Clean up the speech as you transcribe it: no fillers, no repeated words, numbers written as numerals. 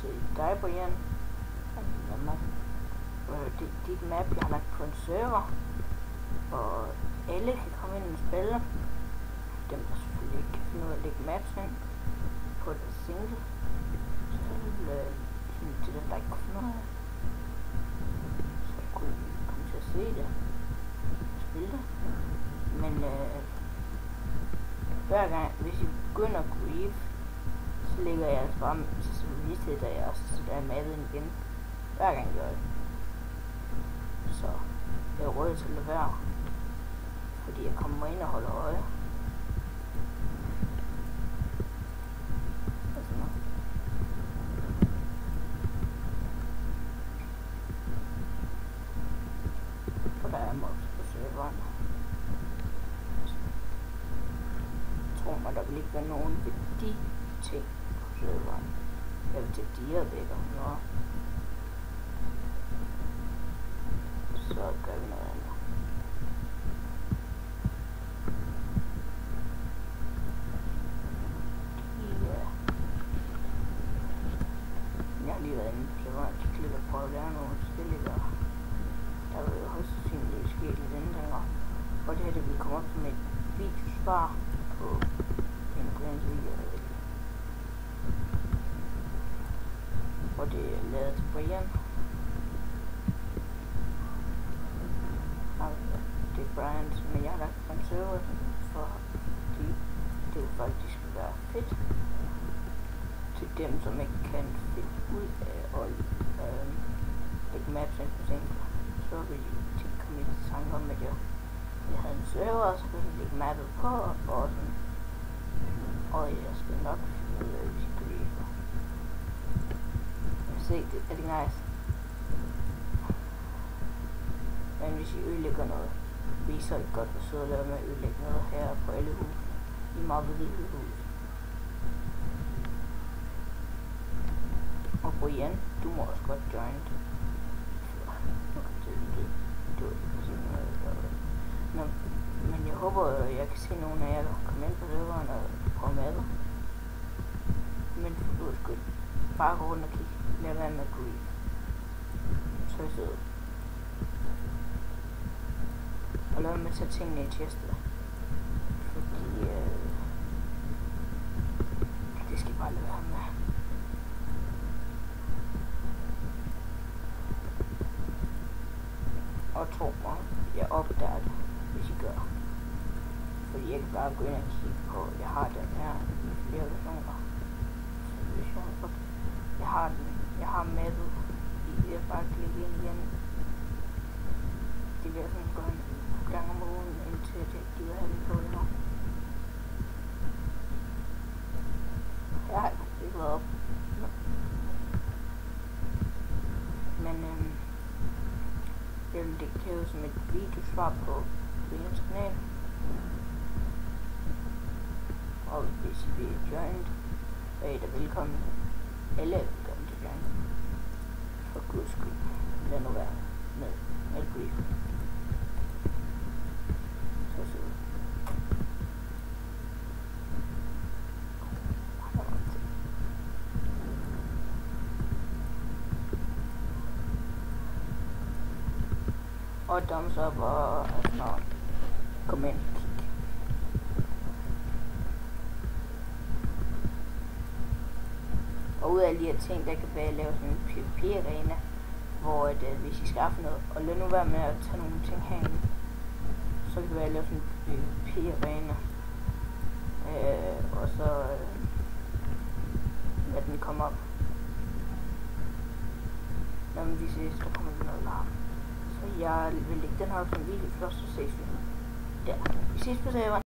til dig, Brian. Det er et map, jeg har lagt på en server, og alle kan komme ind og spille. Dem, der selvfølgelig ikke kan finde ud af at lægge maps ind på det single, så til dem, der ikke kunne finde ud af det, så kunne I komme til at se det og spille det. Men hver gang, hvis I begynder at grieve, så lægger jeg altså bare, så misheder jeg også, så der er mappet igen. Hver gang jeg gør det. Så jeg er råd til at lade være, fordi jeg kommer ind og holder øje. For der er mobs på serveren. Jeg tror mig, der vil ikke være nogen ved de ting på serveren. Jeg vil tage de her væk om noget. Så gør vi noget andet. Jeg har lige været inde på serveren, så klikker på at lære nogle forskellige der. Der vil jo højst sandsynligt ske lidt ændringer. Og det her det vil komme op som et videosvar på en Brians video. Og det er lavet til Brian. Det er Brian, men jeg har lagt på en server, for det jo faktisk vil være fedt til dem, som ikke kan finde ud af at lægge maps ind på single. Så vil de komme i tanke om, at jeg havde en server, så kan jeg lægge mappet på, og sådan. Og jeg skal nok finde ud af, hvis jeg kan lide det. Se, er det nice? Men hvis I ødelægger noget, viser I godt, hvor sødt at lade med at ødelægge noget her på alle hus. I mobbede lille hus. Og Brian, du må også godt join. Men jeg håber, jeg kan se nogen af jer, der kommer ind på serveren og prøve med det. Men for du skyld, bare gå rundt og kigge. Lad være med at grieve. Så er sød. Og lad med at tage tingene i chestet. Fordi det skal I bare lade være med. Og tro mig, jeg opdager det, hvis I gør. Fordi jeg kan bare gå ind og kigge på, jeg har den her i flere versioner. Jeg har mappet i at bare klikke ind igen. Det bliver sådan gå en gang om ugen, indtil jeg gider have den på endnu. Jeg har ikke været op. Men jeg vil lægge det ud som et videosvar på Brians kanal. Og hvis I vil join, så er I da velkommen. Alle er velkommen til join. For guds skyld. Lad nu være med grief. Så sød. Og thumbs up og sådan noget. Kom ind. Og ud af alle de her ting, der kan være at lave sådan en PvP-arena, hvor hvis I skaffer noget, og lad nu være med at tage nogle ting herinde, så kan det være at lave sådan en PvP-arena, og så lad den komme op. Når vi ses, der kommer noget larm. Så jeg vil lægge den her som video først, så ses vi. Ja, vi ses på serveren.